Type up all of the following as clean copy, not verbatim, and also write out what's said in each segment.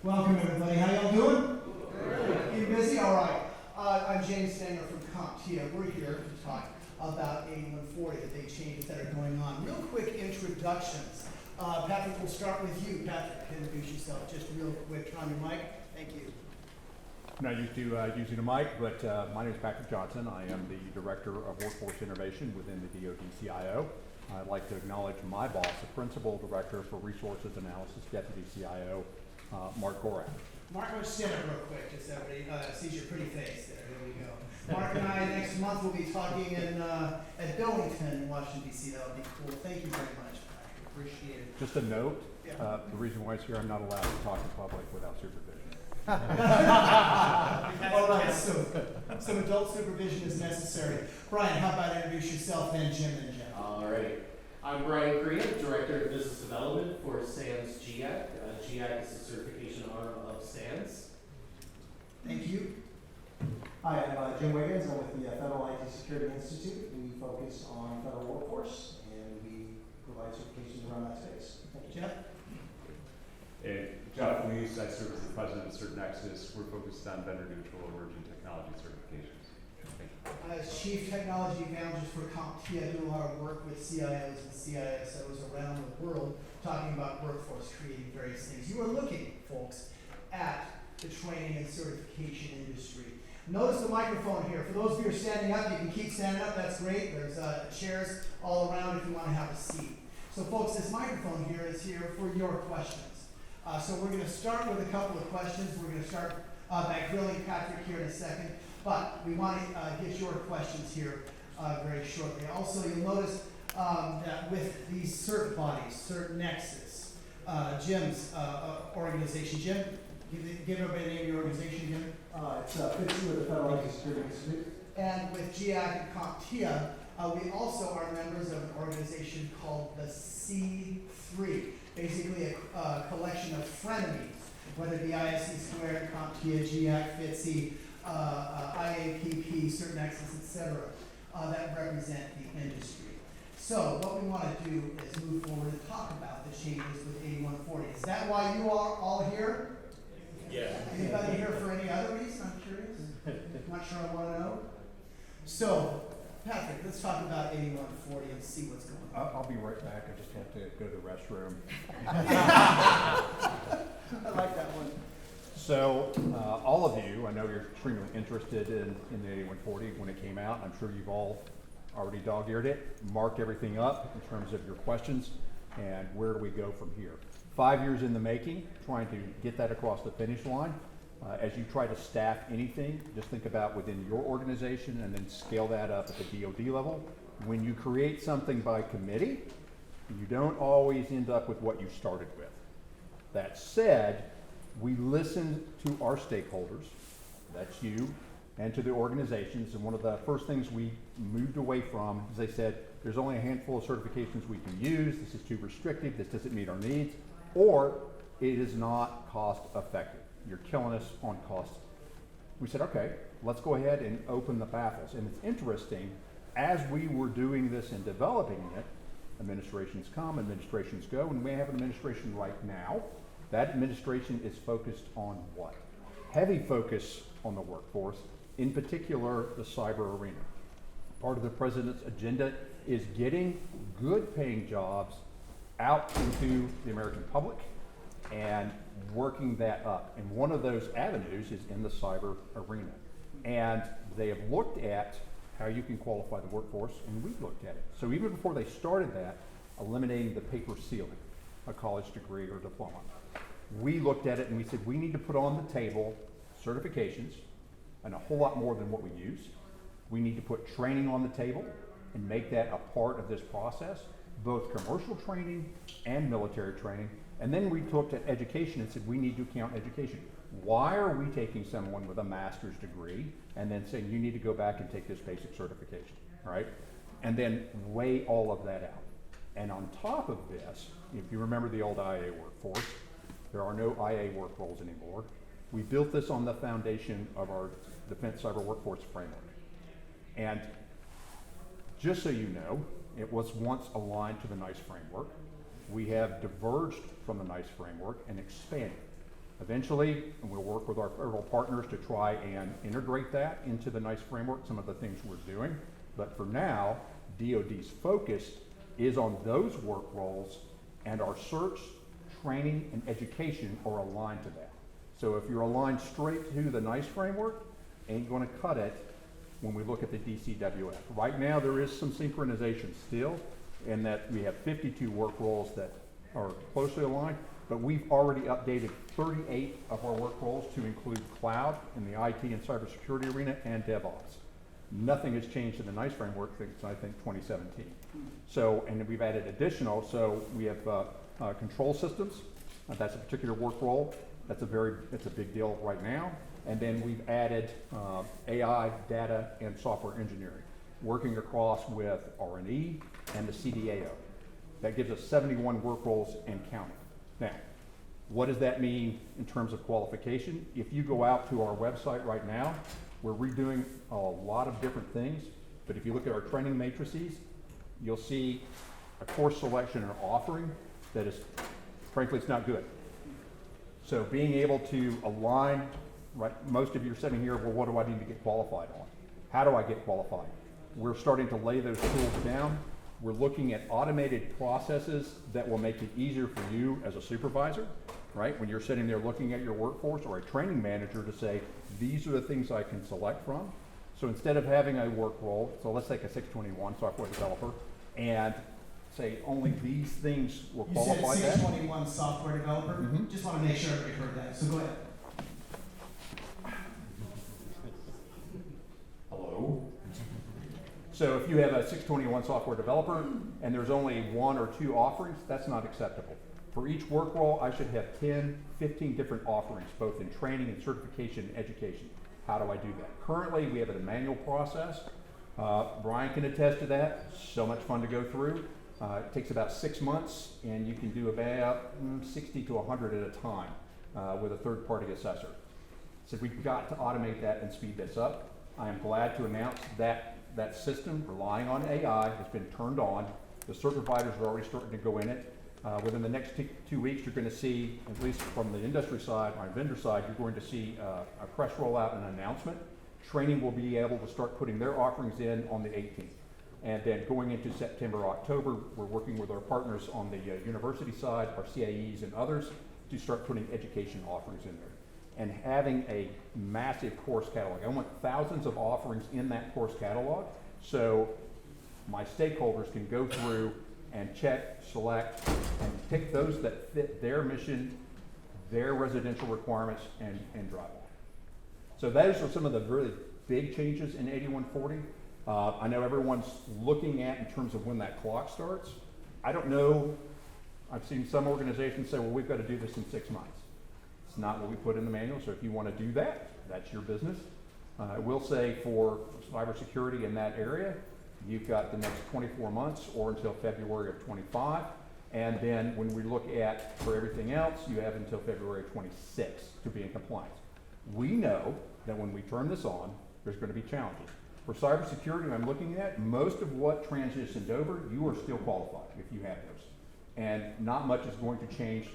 Welcome everybody, how y'all doing? Good. You busy? All right. I'm James Stanger from CompTIA. We're here to talk about 8140, the big changes that are going on. Real quick introductions. Patrick, we'll start with you. Patrick, introduce yourself just real quick. Turn on your mic. Thank you. I'm not used to using a mic, but my name is Patrick Johnson. I am the Director of Workforce Innovation within the DoD CIO. I'd like to acknowledge my boss, the Principal Director for Resources Analysis, Deputy CIO, Mark Gorak. Mark, let's stand up real quick, just so everybody sees your pretty face there. There we go. Mark and I next month will be talking at Billington, Washington, D.C. That would be cool. Thank you very much, Patrick. Appreciate it. Just a note, Yeah. the reason why it's here, I'm not allowed to talk in public without supervision. All right, so some adult supervision is necessary. Brian, how about introduce yourself, then Jim and Jeff. All right. I'm Brian Korea, Director of Business Development for SANS GIAC. GIAC is the certification arm of SANS. Thank you. Hi, I'm Jim Wiggins. I'm with the Federal IT Security Institute. We focus on federal workforce, and we provide certifications around that space. Thank you. Jeff? And Jeff Lees, I serve as the president of CertNexus. We're focused on vendor-neutral emerging technology certifications. Thank you. As Chief Technology Evangelist for CompTIA, I do a lot of work with CIOs and CISOs around the world talking about workforce, creating various things. You are looking, folks, at the training and certification industry. Notice the microphone here. For those of you who are standing up, you can keep standing up. That's great. There's chairs all around if you want to have a seat. So, folks, this microphone here is here for your questions. So we're going to start with a couple of questions. We're going to start by grilling Patrick here in a second. But we want to get your questions here very shortly. Also, you'll notice that with these cert bodies, CertNexus, Jim's organization. Jim, give everybody the name of your organization, Jim. It's 50 with the Federal IT Security Institute. And with GIAC and CompTIA, we also are members of an organization called the C3, basically a collection of frenemies, whether it be ISC Squared, CompTIA, GIAC, FITSI, IAPP, CertNexus, etc., that represent the industry. So what we want to do is move forward and talk about the changes with 8140. Is that why you are all here? Yeah. Anybody here for any other reason? I'm curious. Not sure I want to know. So, Patrick, let's talk about 8140 and see what's going on. I'll be right back. I just have to go to the restroom. I like that one. So, all of you, I know you're extremely interested in the 8140 when it came out. I'm sure you've all already dog-eared it, marked everything up in terms of your questions, and where do we go from here? 5 years in the making, trying to get that across the finish line. As you try to staff anything, just think about within your organization and then scale that up at the DoD level. When you create something by committee, you don't always end up with what you started with. That said, we listen to our stakeholders, that's you, and to the organizations, and one of the first things we moved away from is they said, there's only a handful of certifications we can use, this is too restrictive, this doesn't meet our needs, or it is not cost effective. You're killing us on cost. We said, okay, let's go ahead and open the baffles. And it's interesting, as we were doing this and developing it, administrations come, administrations go, and we have an administration right now. That administration is focused on what? Heavy focus on the workforce, in particular the cyber arena. Part of the president's agenda is getting good paying jobs out into the American public and working that up. And one of those avenues is in the cyber arena. And they have looked at how you can qualify the workforce, and we've looked at it. So even before they started that, eliminating the paper ceiling, a college degree or diploma, we looked at it and we said, we need to put on the table certifications, and a whole lot more than what we use. We need to put training on the table and make that a part of this process, both commercial training and military training. And then we looked at education and said, we need to count education. Why are we taking someone with a master's degree and then saying, you need to go back and take this basic certification, right? And then weigh all of that out. And on top of this, if you remember the old IA workforce, there are no IA work roles anymore. We built this on the foundation of our Defense Cyber Workforce Framework. And just so you know, it was once aligned to the NICE framework. We have diverged from the NICE framework and expanded. Eventually, and we'll work with our federal partners to try and integrate that into the NICE framework, some of the things we're doing. But for now, DoD's focus is on those work roles, and our search, training, and education are aligned to that. So if you're aligned straight to the NICE framework, ain't gonna cut it when we look at the DCWF. Right now, there is some synchronization still, in that we have 52 work roles that are closely aligned, but we've already updated 38 of our work roles to include cloud in the IT and cybersecurity arena and DevOps. Nothing has changed in the NICE framework since, I think, 2017. So, and we've added additional, so we have control systems. That's a particular work role. It's a big deal right now. And then we've added AI, data, and software engineering, working across with R&E and the CDAO. That gives us 71 work roles and counting. Now, what does that mean in terms of qualification? If you go out to our website right now, we're redoing a lot of different things, but if you look at our training matrices, you'll see a course selection and offering that is, frankly, it's not good. So being able to align, right, most of you are sitting here, well, what do I need to get qualified on? How do I get qualified? We're starting to lay those tools down. We're looking at automated processes that will make it easier for you as a supervisor, right? When you're sitting there looking at your workforce, or a training manager to say, these are the things I can select from. So instead of having a work role, so let's take a 621 software developer, and say only these things will qualify You said that. 621 software developer? Mhm. Just want to make sure everybody heard that, so go ahead. Hello? So if you have a 621 software developer and there's only 1 or 2 offerings, that's not acceptable. For each work role, I should have 10, 15 different offerings, both in training and certification and education. How do I do that? Currently, we have a manual process. Brian can attest to that. So much fun to go through. It takes about 6 months, and you can do about 60 to 100 at a time with a third-party assessor. So we've got to automate that and speed this up. I am glad to announce that that system, relying on AI, has been turned on. The cert providers are already starting to go in it. Within the next 2 weeks, you're going to see, at least from the industry side, my vendor side, you're going to see a press rollout and an announcement. Training will be able to start putting their offerings in on the 18th. And then going into September, October, we're working with our partners on the university side, our CEUs and others, to start putting education offerings in there. And having a massive course catalog. I want thousands of offerings in that course catalog, so my stakeholders can go through and check, select, and pick those that fit their mission, their residential requirements, and drive on. So those are some of the really big changes in 8140. I know everyone's looking at in terms of when that clock starts. I don't know, I've seen some organizations say, well, we've got to do this in 6 months. It's not what we put in the manual, so if you want to do that, that's your business. I will say for cybersecurity in that area, you've got the next 24 months or until February of 25. And then when we look at for everything else, you have until February 26 to be in compliance. We know that when we turn this on, there's going to be challenges. For cybersecurity, I'm looking at most of what transitioned over, you are still qualified if you have those. And not much is going to change.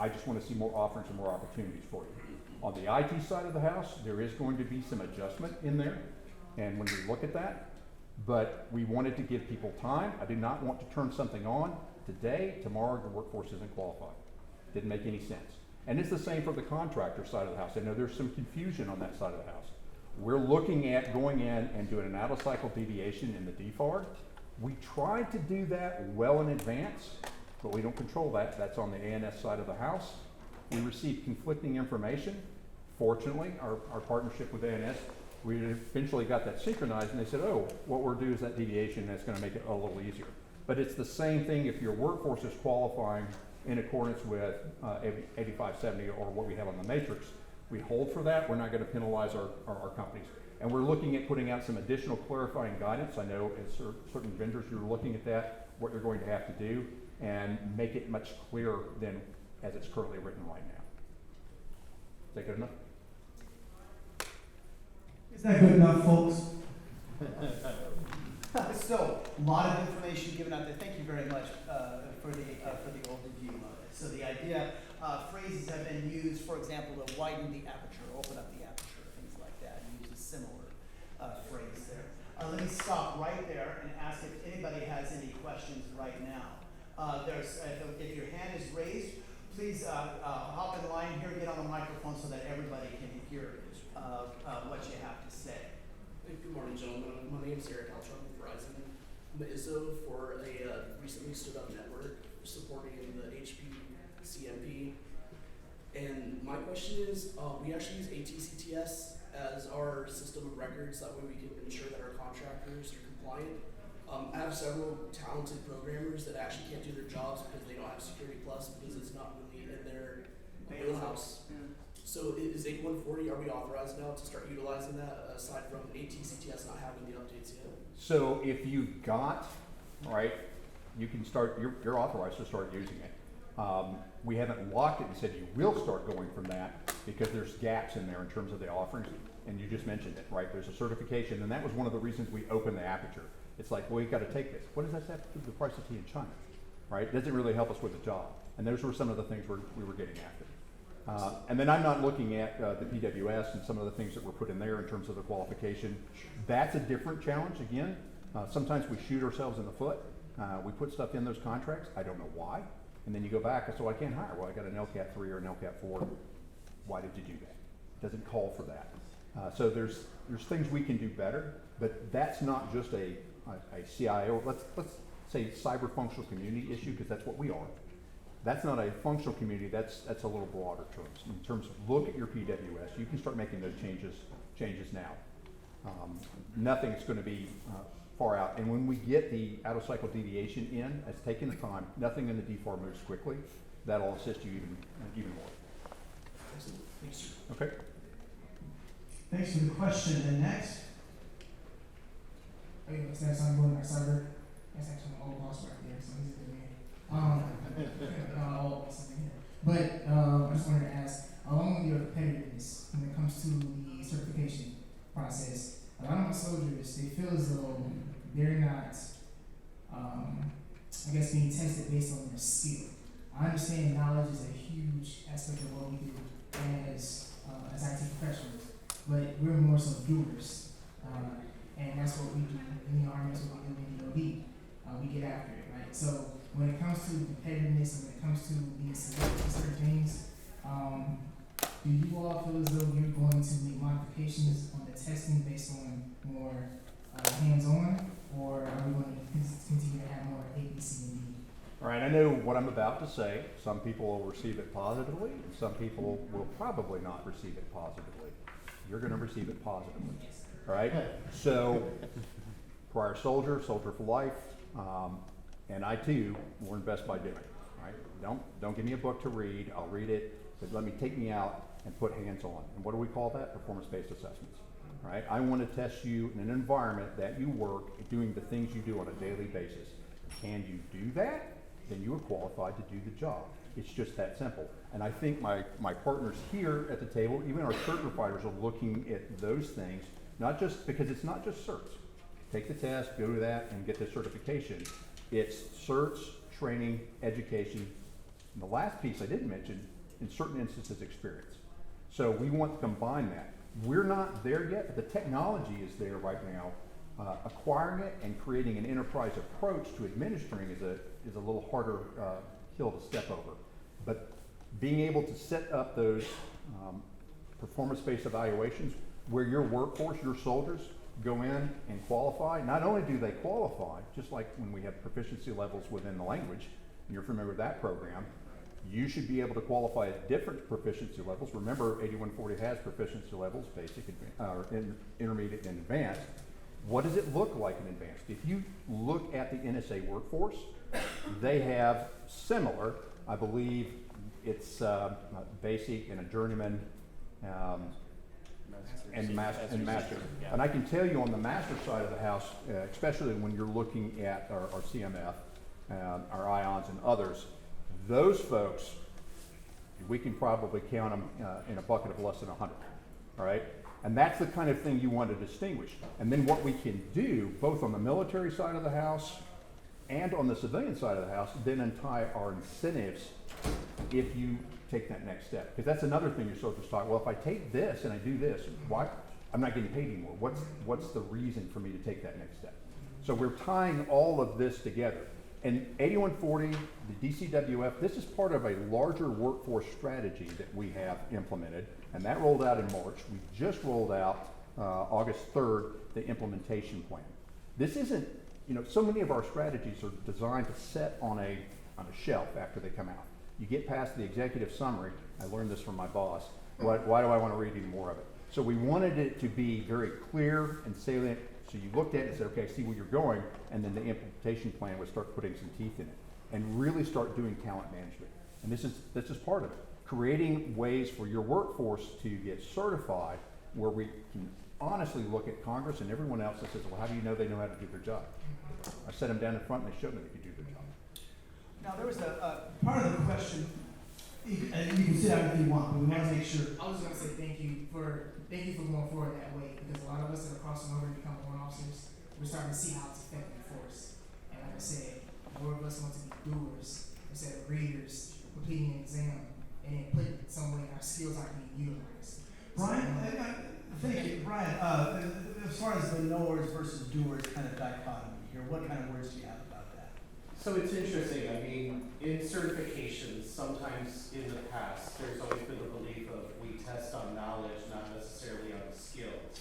I just want to see more offerings and more opportunities for you. On the IT side of the house, there is going to be some adjustment in there, and when we look at that, but we wanted to give people time. I did not want to turn something on today, tomorrow the workforce isn't qualified. Didn't make any sense. And it's the same for the contractor side of the house. I know there's some confusion on that side of the house. We're looking at going in and doing an out-of-cycle deviation in the DFARG. We tried to do that well in advance, but we don't control that. That's on the ANS side of the house. We received conflicting information. Fortunately, our partnership with ANS, we eventually got that synchronized, and they said, oh, what we're doing is that deviation, and that's going to make it a little easier. But it's the same thing if your workforce is qualifying in accordance with 8570 or what we have on the matrix. We hold for that. We're not going to penalize our companies. And we're looking at putting out some additional clarifying guidance. I know as certain vendors, you're looking at that, what you're going to have to do, and make it much clearer than as it's currently written right now. Is that good enough? Is that good enough, folks? So, a lot of information given out there. Thank you very much for the overview of it. So the idea phrases have been used, for example, to widen the aperture, open up the aperture, things like that, and use a similar phrase there. Let me stop right there and ask if anybody has any questions right now. If your hand is raised, please hop in line here, get on the microphone so that everybody can hear what you have to say. Good morning, gentlemen. My name is Eric Altron with Verizon. I'm an ISO for a recently stood up network supporting the HP CMP. And my question is, we actually use ATCTS as our system of records. That way we can ensure that our contractors are compliant. I have several talented programmers that actually can't do their jobs because they don't have Security Plus because it's not really in their wheelhouse. So is 8140, are we authorized now to start utilizing that aside from ATCTS not having the updates yet? So if you've got, right, you can start, you're authorized to start using it. We haven't locked it and said you will start going from that because there's gaps in there in terms of the offerings, and you just mentioned it, right? There's a certification, and that was one of the reasons we opened the aperture. It's like, well, you got to take this. What does that have to do with the price of tea in China, right? It doesn't really help us with the job, and those were some of the things we were getting after. And then I'm not looking at the PWS and some of the things that were put in there in terms of the qualification. That's a different challenge. Again, sometimes we shoot ourselves in the foot. We put stuff in those contracts. I don't know why. And then you go back, so I can't hire. Well, I got an LCAT 3 or an LCAT 4. Why did you do that? It doesn't call for that. So there's things we can do better, but that's not just a CIO, let's say cyber functional community issue, because that's what we are. That's not a functional community, that's a little broader terms. In terms of look at your PWS, you can start making those changes now. Nothing's going to be far out. And when we get the out of cycle deviation in, it's taking the time, nothing in the DFAR moves quickly, that'll assist you even more. Thanks. Okay. Thanks for the question. And next? Okay, what's next? I'm going to cyber. That's actually my old boss right there, so he's a good man. Not all of us in here. But I just wanted to ask, along with your competitiveness when it comes to the certification process, a lot of my soldiers, they feel as though they're not, I guess, being tested based on their skill. I understand knowledge is a huge aspect of what we do as IT professionals, but we're more so doers, and that's what we do in the Army, that's what we do in the DoD. We get after it, right? So when it comes to competitiveness and when it comes to being selected for certain things, do you all feel as though you're going to make modifications on the testing based on more hands-on, or are we going to continue to have more A, B, C, and D? All right, I know what I'm about to say. Some people will receive it positively, and some people will probably not receive it positively. You're going to receive it positively, all right? So, prior soldier for life, and I too learn best by doing, right? Don't give me a book to read. I'll read it, but let me take me out and put hands on. And what do we call that? Performance-based assessments, right? I want to test you in an environment that you work doing the things you do on a daily basis. Can you do that? Then you are qualified to do the job. It's just that simple. And I think my partners here at the table, even our cert providers, are looking at those things, not just because it's not just certs. Take the test, go to that, and get the certification. It's certs, training, education. And the last piece I didn't mention, in certain instances, experience. So we want to combine that. We're not there yet, but the technology is there right now. Acquiring it and creating an enterprise approach to administering is a little harder hill to step over. But being able to set up those performance-based evaluations where your workforce, your soldiers, go in and qualify. Not only do they qualify, just like when we have proficiency levels within the language, and you're familiar with that program, you should be able to qualify at different proficiency levels. Remember, 8140 has proficiency levels, basic, intermediate, and advanced. What does it look like in advanced? If you look at the NSA workforce, they have similar, I believe it's basic and a journeyman and master. And I can tell you on the master side of the house, especially when you're looking at our CMF, our IONs and others, those folks, we can probably count them in a bucket of less than 100, all right? And that's the kind of thing you want to distinguish. And then what we can do, both on the military side of the house and on the civilian side of the house, then untie our incentives if you take that next step? Because that's another thing your soldiers talk, well, if I take this and I do this, why, I'm not getting paid anymore. What's the reason for me to take that next step? So we're tying all of this together. And 8140, the DCWF, this is part of a larger workforce strategy that we have implemented, and that rolled out in March. We just rolled out August 3rd, the implementation plan. This isn't, so many of our strategies are designed to set on a shelf after they come out. You get past the executive summary, I learned this from my boss, why do I want to read any more of it? So we wanted it to be very clear and salient. So you looked at it and said, okay, I see where you're going, and then the implementation plan would start putting some teeth in it and really start doing talent management. And this is part of it. Creating ways for your workforce to get certified where we can honestly look at Congress and everyone else that says, well, how do you know they know how to do their job? I set them down in front and they showed me they could do their job. Now, there was a part of the question, you can sit down if you want, but we want to make sure. I was just gonna say thank you for going forward that way, because a lot of us that are crossing over to become warrant officers, we're starting to see how it's effective for us. And like I said, more of us want to be doers instead of readers, completing an exam, and then putting some way our skills aren't being utilized. Brian, thank you. Brian, as far as the knowers versus doers kind of dichotomy here, what kind of words do you have about that? So it's interesting, I mean, in certifications, sometimes in the past, there's always been the belief of we test on knowledge, not necessarily on skills.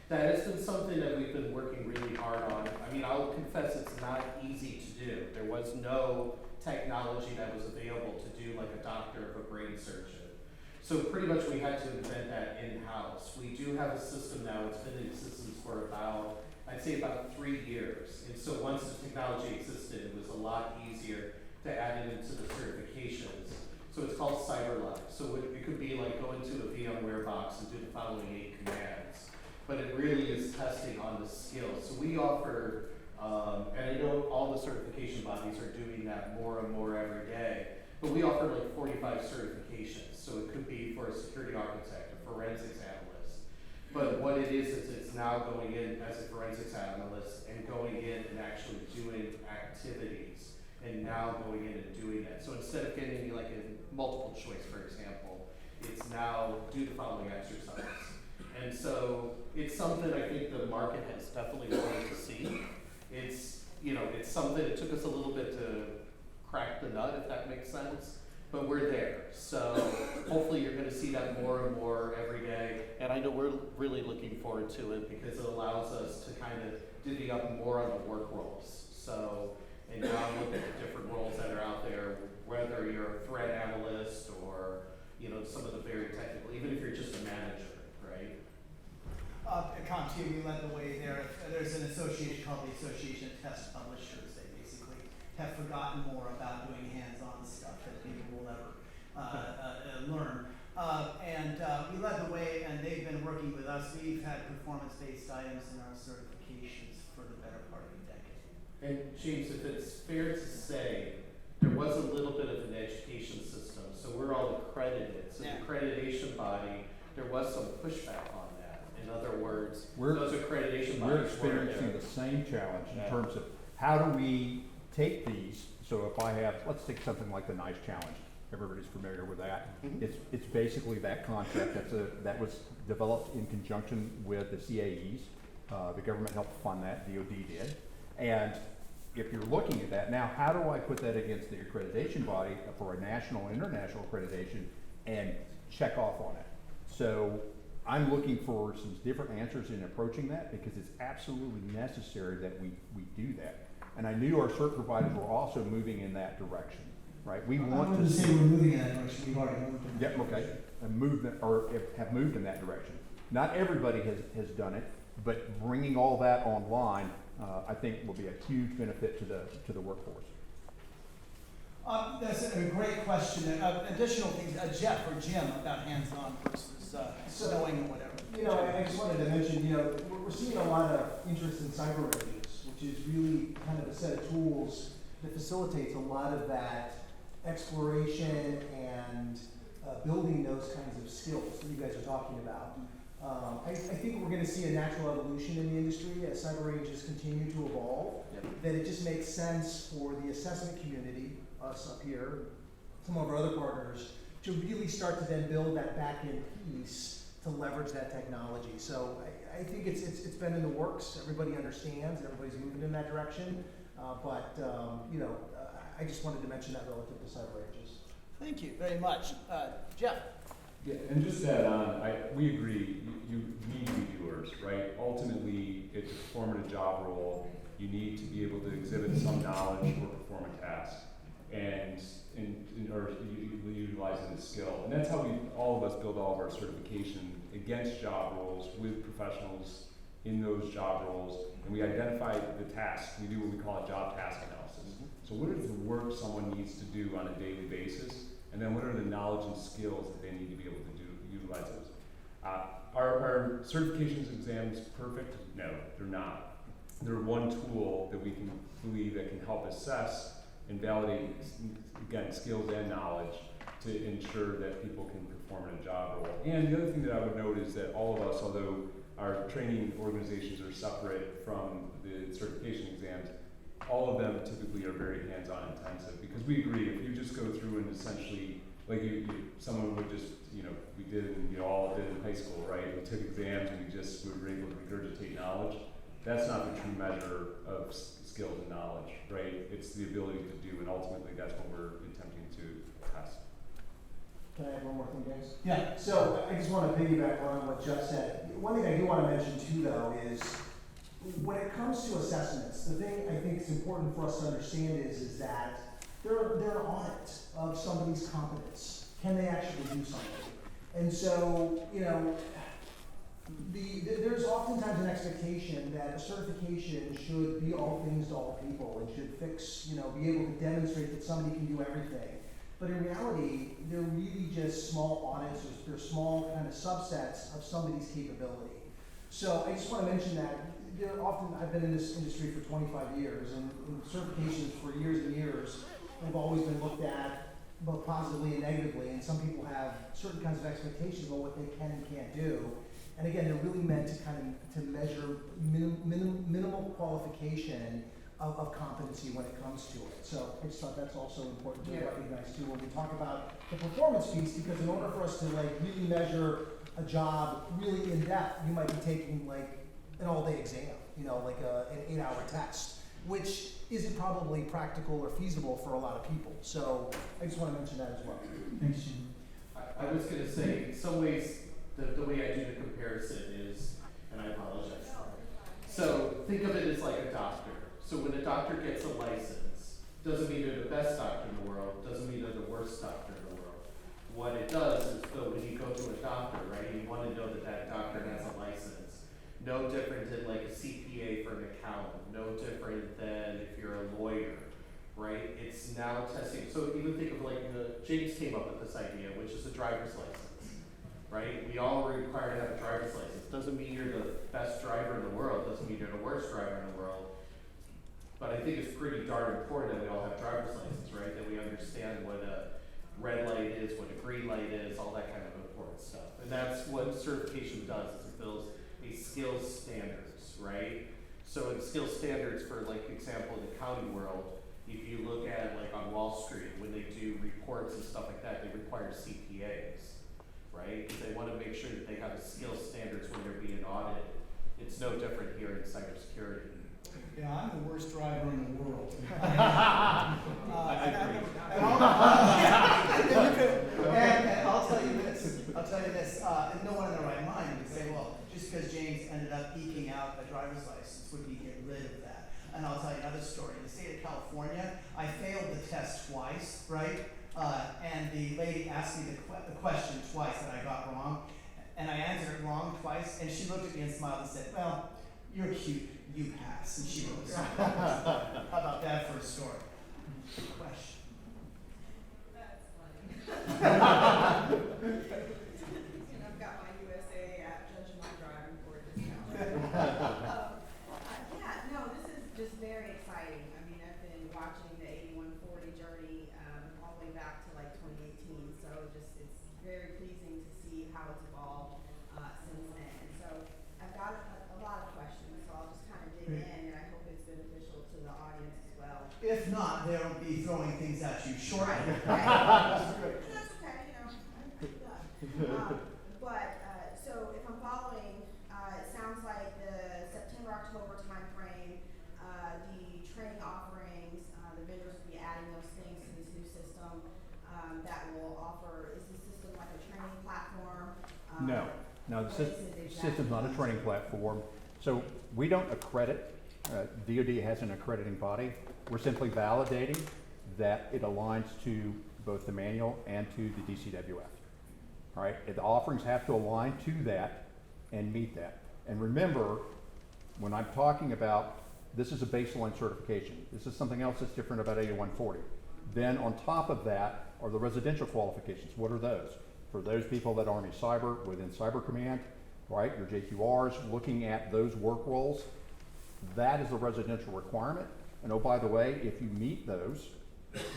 That has been something that we've been working really hard on. I mean, I'll confess it's not easy to do. There was no technology that was available to do like a doctor of a brain surgeon. So pretty much we had to invent that in-house. We do have a system now, it's been in existence for about, I'd say about 3 years. And so once the technology existed, it was a lot easier to add it into the certifications. So it's called CyberLife. So it could be like go into a VMware box and do the following 8 commands. But it really is testing on the skills. So we offer, and I know all the certification bodies are doing that more and more every day, but we offer like 45 certifications. So it could be for a security architect, a forensics analyst. But what it is it's now going in as a forensics analyst and going in and actually doing activities and now going in and doing that. So instead of getting like a multiple choice, for example, it's now do the following exercise. And so it's something I think the market has definitely wanted to see. It's, it's something, it took us a little bit to crack the nut, if that makes sense, but we're there. So hopefully you're gonna see that more and more every day. And I know we're really looking forward to it because it allows us to kind of divvy up more on the work roles. So, and now look at the different roles that are out there, whether you're a threat analyst or, some of the very technical, even if you're just a manager, right? CompTIA, we led the way there. There's an association called the Association of Test Publishers. They basically have forgotten more about doing hands-on stuff that people will never learn. We led the way, and they've been working with us. We've had performance-based items in our certifications for the better part of a decade. And James, if it's fair to say, there was a little bit of an education system, so we're all accredited. So the accreditation body, there was some pushback on that. In other words, those accreditation bodies we're experiencing the same challenge in terms of how do we take these. So if I have, let's take something like the NICE challenge. Everybody's familiar with that. Mm-hmm. It's basically that concept that was developed in conjunction with the CEUs. The government helped fund that, DoD did. And if you're looking at that, now how do I put that against the accreditation body for a national and international accreditation and check off on it? So I'm looking for some different answers in approaching that because it's absolutely necessary that we do that. And I knew our cert providers were also moving in that direction, right? We want to say we're moving in that direction. We've already moved in that okay. Have moved in that direction. Not everybody has done it, but bringing all that online, I think will be a huge benefit to the workforce. That's a great question. Additional things, Jeff or Jim, about hands-on versus knowing or whatever. I just wanted to mention, we're seeing a lot of interest in cyber ranges, which is really kind of a set of tools that facilitates a lot of that exploration and building those kinds of skills that you guys are talking about. I think we're going to see a natural evolution in the industry as cyber ranges continue to evolve. That it just makes sense for the assessment community, us up here, some of our other partners, to really start to then build that back-end piece to leverage that technology. So I think it's been in the works. Everybody understands, and everybody's moving in that direction. I just wanted to mention that relative to cyber agents. Thank you very much. Jeff? Yeah, and just to add on, we agree, you need to be doers, right? Ultimately, it's a performing a job role. You need to be able to exhibit some knowledge or perform a task, or utilizing the skill. And that's how all of us build all of our certification against job roles with professionals in those job roles, and we identify the tasks. We do what we call a job task analysis. So what is the work someone needs to do on a daily basis, and then what are the knowledge and skills that they need to be able to utilize those? Are certifications exams perfect? No, they're not. They're one tool that we can believe that can help assess and validate, again, skills and knowledge to ensure that people can perform in a job role. And the other thing that I would note is that all of us, although our training organizations are separate from the certification exams, all of them typically are very hands-on intensive, because we agree, if you just go through and essentially, like someone would just, we did, and you all did in high school, right? We took exams and we were able to regurgitate knowledge. That's not the true measure of skills and knowledge, right? It's the ability to do, and ultimately that's what we're attempting to test. Can I add one more thing, guys? Yeah. So I just want to piggyback on what Jeff said. One thing I do want to mention too, though, is when it comes to assessments, the thing I think is important for us to understand is that they're an audit of somebody's competence. Can they actually do something? And so, there's oftentimes an expectation that a certification should be all things to all people and should be able to demonstrate that somebody can do everything. But in reality, they're really just small audits, or they're small kind of subsets of somebody's capability. So I just want to mention that I've been in this industry for 25 years, and certifications for years and years have always been looked at both positively and negatively, and some people have certain kinds of expectations about what they can and can't do. And again, they're really meant to measure minimal qualification of competency when it comes to it. So I just thought that's also important to recognize too when we talk about the performance piece, because in order for us to really measure a job really in depth, you might be taking an all-day exam, like an 8-hour test, which isn't probably practical or feasible for a lot of people. So I just want to mention that as well. Thanks, Jim. I was going to say, in some ways, the way I do the comparison is, and I apologize. So think of it as like a doctor. So when a doctor gets a license, doesn't mean they're the best doctor in the world, doesn't mean they're the worst doctor in the world. What it does is, though, when you go to a doctor, right, you want to know that that doctor has a license. No different than like a CPA for an accountant, no different than if you're a lawyer, right? It's now testing. So even think of James came up with this idea, which is a driver's license, right? We all are required to have a driver's license. Doesn't mean you're the best driver in the world, doesn't mean you're the worst driver in the world. But I think it's pretty darn important that we all have driver's license, right? That we understand what a red light is, what a green light is, all that kind of important stuff. And that's what certification does, is it builds a skills standards, right? So in skills standards, for example, in the accounting world, if you look at on Wall Street, when they do reports and stuff like that, they require CPAs, right? Because they want to make sure that they have the skills standards when they're being audited. It's no different here in cybersecurity. Yeah, I'm the worst driver in the world. And I'll tell you this, and no one in their right mind would say, well, just because James ended up eking out a driver's license, would we get rid of that? And I'll tell you another story. In the state of California, I failed the test twice, right? And the lady asked me the question twice that I got wrong, and I answered it wrong twice, and she looked at me and smiled and said, well, you're cute, you pass. And she wrote How about that for a story? Question. That's funny. And I've got my USA app judging my driving for a discount. This is just very exciting. I mean, I've been watching the 8140 journey all the way back to 2018. So it's very pleasing to see how it's evolved since then. And so I've got a lot of questions. So I'll just kind of dig in, and I hope it's beneficial to the audience as well. If not, they'll be throwing things at you shortly. Right. That's okay. No, no, the what is it exactly? system's not a training platform. So we don't accredit, DoD has an accrediting body. We're simply validating that it aligns to both the manual and to the DCWF. All right, the offerings have to align to that and meet that. And remember, when I'm talking about, this is a baseline certification. This is something else that's different about 8140. Then on top of that are the residential qualifications. What are those? For those people that Army Cyber, within Cyber Command, right, your JQRs, looking at those work roles, that is a residential requirement. And oh, by the way, if you meet those,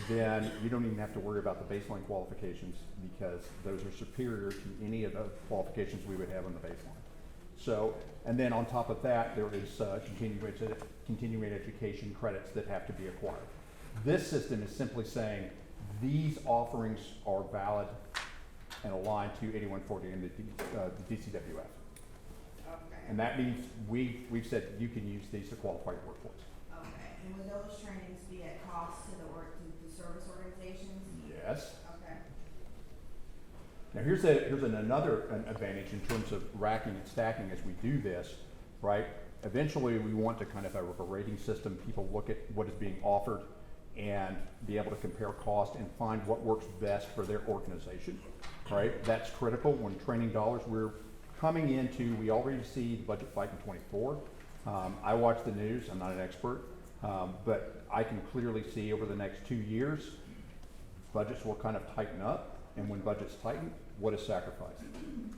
then you don't even have to worry about the baseline qualifications because those are superior to any of the qualifications we would have on the baseline. So, and then on top of that, there is continuing education credits that have to be acquired. This system is simply saying these offerings are valid and aligned to 8140 and the DCWF. Okay. And that means we've said you can use these to qualify your workforce. Okay, and would those trainings be at cost to the service organizations? Yes. Okay. Now here's another advantage in terms of racking and stacking as we do this, right? Eventually we want to kind of have a rating system. People look at what is being offered and be able to compare cost and find what works best for their organization, right? That's critical when training dollars. We're coming into, we already see the budget fight in 24. I watch the news, I'm not an expert, but I can clearly see over the next 2 years, budgets will kind of tighten up, and when budgets tighten, what is sacrificed?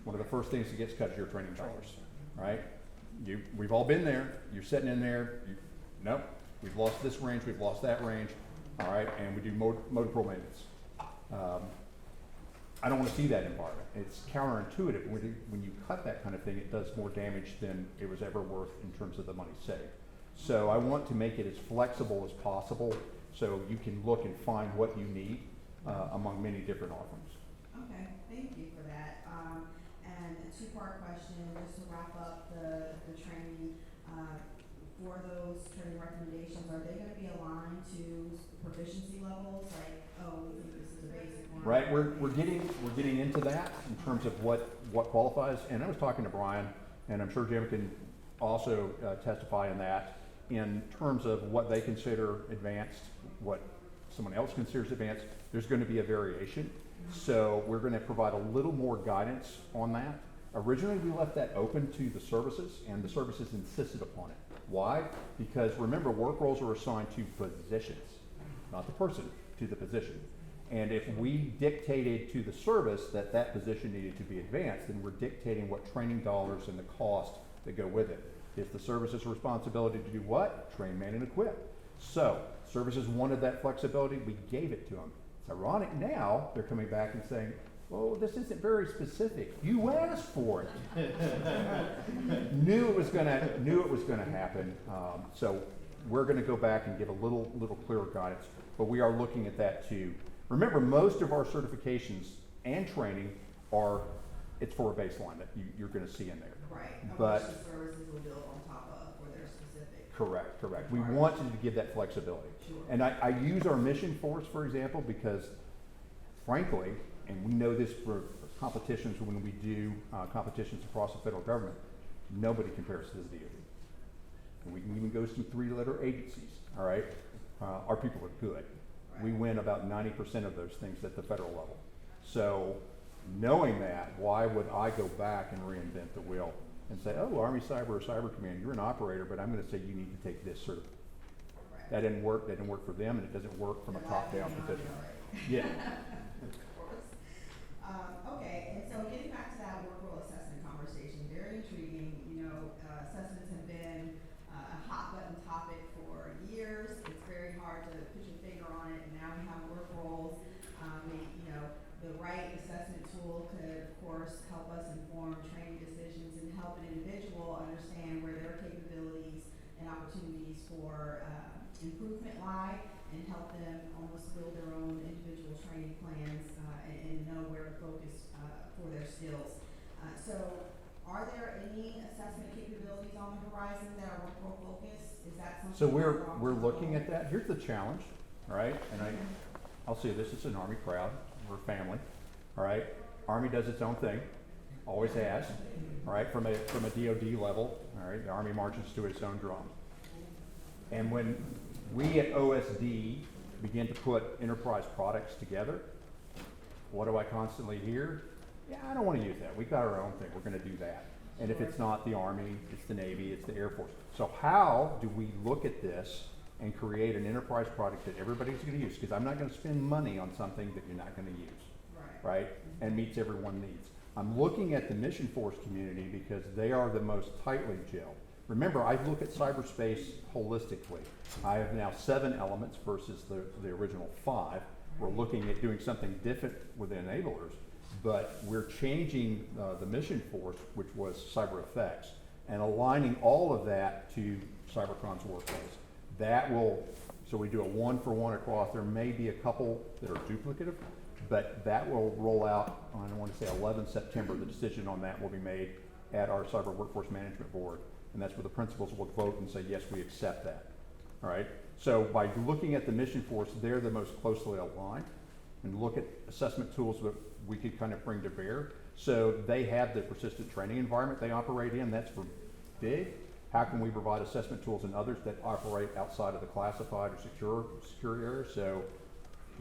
One of the first things that gets cut is your training dollars, right? We've all been there, you're sitting in there, nope, we've lost this range, we've lost that range, all right, and we do motor pool maintenance. I don't want to see that environment. It's counterintuitive. When you cut that kind of thing, it does more damage than it was ever worth in terms of the money saved. So I want to make it as flexible as possible so you can look and find what you need among many different offerings. Okay, thank you for that. And a two-part question, just to wrap up the training, for those training recommendations, are they gonna be aligned to proficiency levels? Like, oh, we think this is a basic one. Right, we're getting into that in terms of what qualifies. And I was talking to Brian, and I'm sure Jim can also testify in that, in terms of what they consider advanced, what someone else considers advanced. There's going to be a variation. So we're going to provide a little more guidance on that. Originally, we left that open to the services, and the services insisted upon it. Why? Because remember, work roles are assigned to positions, not the person, to the position. And if we dictated to the service that that position needed to be advanced, then we're dictating what training dollars and the cost that go with it. It's the service's responsibility to do what? Train, man, and equip. So, services wanted that flexibility, we gave it to them. It's ironic now, they're coming back and saying, well, this isn't very specific. You asked for it. Knew it was gonna happen. So we're gonna go back and give a little clearer guidance, but we are looking at that too. Remember, most of our certifications and training it's for a baseline that you're gonna see in there. Right, But which the services will build on top of for their specific. Correct. We wanted to give that flexibility. Sure. And I use our mission force, for example, because frankly, and we know this for competitions when we do competitions across the federal government, nobody compares to the DoD. And we can even go through 3-letter agencies, all right? Our people are good. We win about 90% of those things at the federal level. So knowing that, why would I go back and reinvent the wheel and say, oh, Army Cyber or Cyber Command, you're an operator, but I'm gonna say you need to take this certificate. Right. That didn't work for them, and it doesn't work from a top-down position. Yeah. Of course. Okay, and so getting back to that work role assessment conversation, very intriguing. You know, assessments have been a hot button topic for years. It's very hard to put your finger on it, and now we have work roles. The right assessment tool could, of course, help us inform training decisions and help an individual understand where their capabilities and opportunities for improvement lie, and help them almost build their own individual training plans and know where to focus for their skills. So are there any assessment capabilities on the horizon that are work role focused? Is that something? So we're looking at that. Here's the challenge, all right? And I'll say this, it's an Army crowd, we're family, all right? Army does its own thing. always has, all right, from a DoD level, all right, the Army marches to its own drum. And when we at OSD begin to put enterprise products together, what do I constantly hear? Yeah, I don't want to use that. We've got our own thing. We're going to do that. And if it's not the Army, it's the Navy, it's the Air Force. So how do we look at this and create an enterprise product that everybody's going to use? Because I'm not going to spend money on something that you're not going to use, right? And meets everyone's needs. I'm looking at the mission force community because they are the most tightly gelled. Remember, I look at cyberspace holistically. I have now 7 elements versus the original 5. We're looking at doing something different with the enablers, but we're changing the mission force, which was cyber effects, and aligning all of that to CyberCon's workflows. That will, so we do a 1-for-1 across. There may be a couple that are duplicative, but that will roll out on, I want to say 11 September. The decision on that will be made at our Cyber Workforce Management Board, and that's where the principals will vote and say, yes, we accept that, all right? So by looking at the mission force, they're the most closely aligned, and look at assessment tools that we could kind of bring to bear. So they have the persistent training environment they operate in, that's for big. How can we provide assessment tools in others that operate outside of the classified or secure area? So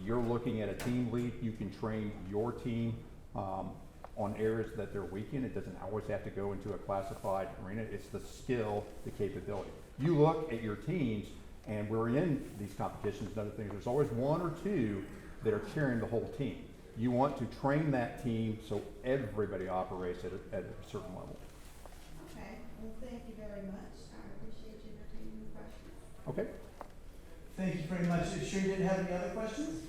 you're looking at a team lead, you can train your team on areas that they're weak in. It doesn't always have to go into a classified arena. It's the skill, the capability. You look at your teams, and we're in these competitions and other things, there's always 1 or 2 that are carrying the whole team. You want to train that team so everybody operates at a certain level. Okay, well, thank you very much. I appreciate you entertaining the questions. Okay. Thank you very much. Sure you didn't have any other questions?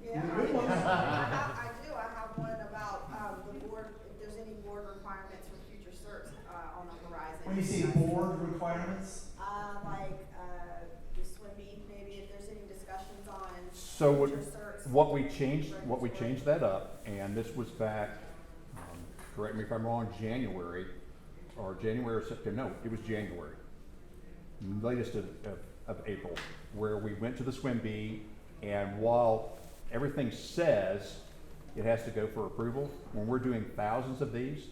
Yeah, Good one. I do. I have one about the board, if there's any board requirements for future certs on the horizon. When you say board requirements, Like the swimming, maybe if there's any discussions on So future certs. what we changed that up, and this was back, correct me if I'm wrong, January or September, no, it was January, latest of April, where we went to the swim bee, and while everything says it has to go for approval, when we're doing thousands of these,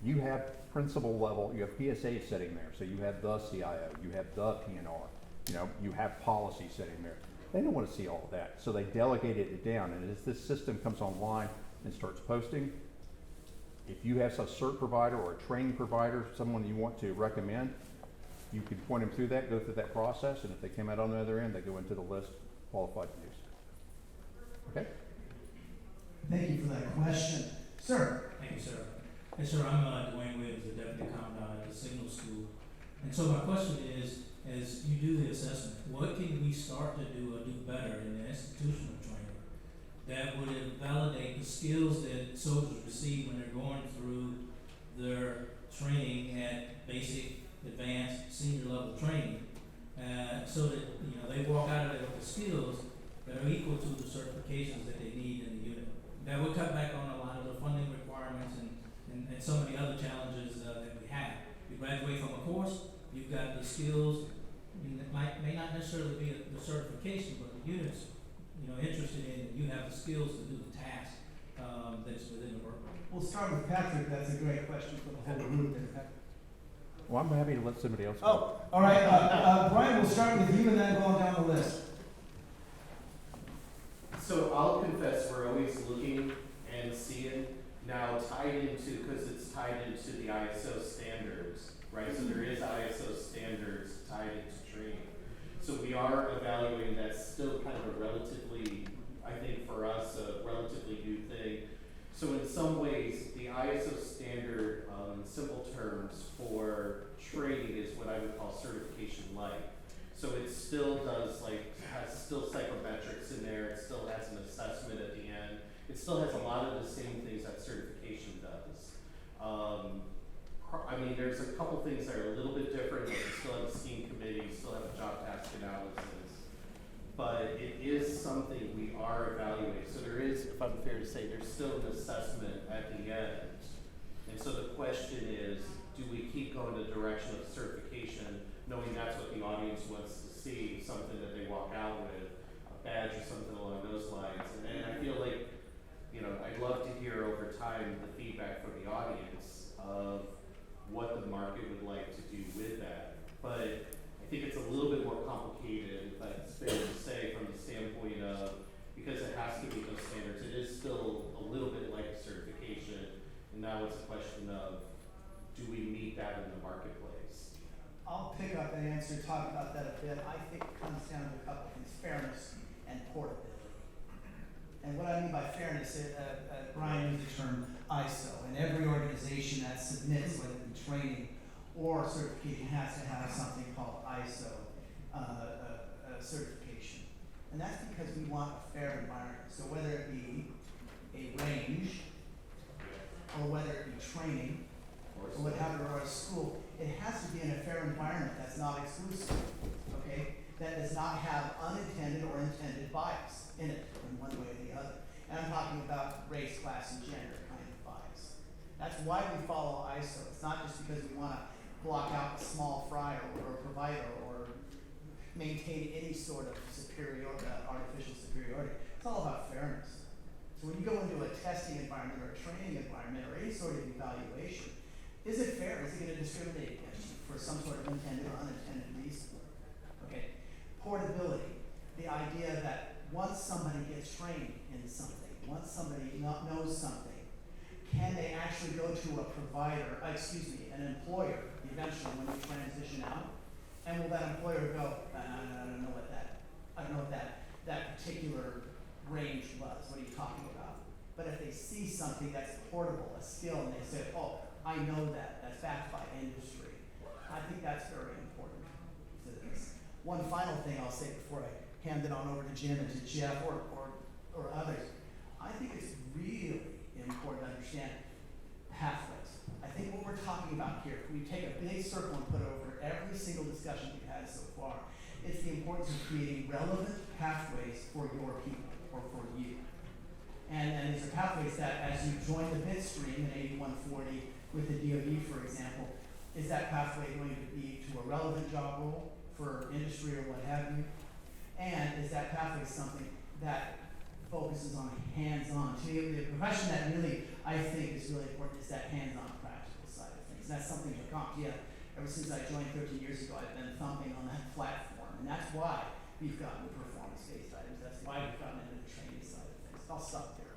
you have principal level, you have PSA sitting there, so you have the CIO, you have the PNR, you have policy sitting there. They don't want to see all of that, so they delegated it down, and as this system comes online and starts posting, if you have some cert provider or a training provider, someone you want to recommend, you can point them through that, go through that process, and if they came out on the other end, they go into the list qualified to use. Okay? thank you for that question. Sir? Thank you, sir. Yes, sir, I'm Dwayne Williams, the Deputy Commandant at the Signal School. And so my question is, as you do the assessment, what can we start to do or do better in the institutional training that would validate the skills that soldiers receive when they're going through their training at basic, advanced, senior level training, so that they walk out of there with the skills that are equal to the certifications that they need in the unit. That would cut back on a lot of the funding requirements and some of the other challenges that we have. You graduate from a course, you've got the skills, and it may not necessarily be the certification, but the unit's interested in, you have the skills to do the task that's within the work. We'll start with Patrick. That's a great question for the whole group. Well, I'm happy to let somebody else go. Oh, all right. Brian, we'll start with you and then go on down the list. So I'll confess, we're always looking and seeing now tied into, because it's tied into the ISO standards, right? So there is ISO standards tied into training. So we are evaluating. That's still kind of a relatively, I think for us, a relatively new thing. So in some ways, the ISO standard, in simple terms, for training is what I would call certification light. So it still does has still psychometrics in there. It still has an assessment at the end. It still has a lot of the same things that certification does. I mean, there's a couple things that are a little bit different. Like you still have a scheme committee, you still have a job task analysis, but it is something we are evaluating. So there is, if I'm fair to say, there's still an assessment at the end. And so the question is, do we keep going the direction of certification, knowing that's what the audience wants to see, something that they walk out with, a badge or something along those lines. And I feel like, I'd love to hear over time the feedback from the of what the market would like to do with that. But I think it's a little bit more complicated, if that's fair to say, from the standpoint of, because it has to meet those standards, it is still a little bit like a certification, and now it's a question of, do we meet that in the marketplace? I'll pick up and answer, talk about that a bit. I think it comes down to a couple things: fairness and portability. And what I mean by fairness, Brian used the term ISO, and every organization that submits, whether it be training or certification, has to have something called ISO certification. And that's because we want a fair environment. So whether it be a range, or whether it be training, or whatever, or a school, it has to be in a fair environment that's not exclusive, okay? That does not have unintended or intended bias in it, in one way or the other. And I'm talking about race, class, and gender kind of bias. That's why we follow ISO. It's not just because we want to block out a small fry or provider or maintain any sort of artificial superiority. It's all about fairness. So when you go into a testing environment or a training environment or any sort of evaluation, is it fair? Is it going to discriminate against you for some sort of intended or unintended reason? Okay. Portability. The idea that once somebody gets trained in something, once somebody knows something, can they actually go to a provider, an employer, eventually when you transition out? And will that employer go, I don't know what that particular range was. What are you talking about? But if they see something that's portable, a skill, and they say, oh, I know that's backed by industry, I think that's very important to this. One final thing I'll say before I hand it on over to Jim and to Jeff or others. I think it's really important to understand pathways. I think what we're talking about here, if we take a big circle and put it over every single discussion we've had so far, it's the importance of creating relevant pathways for your people or for you. And these are pathways that, as you join the bid stream in 8140 with the DoD, for example, is that pathway going to be to a relevant job role for industry or what have you? And is that pathway something that focuses on hands-on? To me, the question that really, I think, is really important is that hands-on practical side of things. And that's something that CompTIA, ever since I joined 13 years ago, I've been thumping on that platform. And that's why we've gotten the performance-based items. That's why we've gotten into the training side of things. I'll stop there.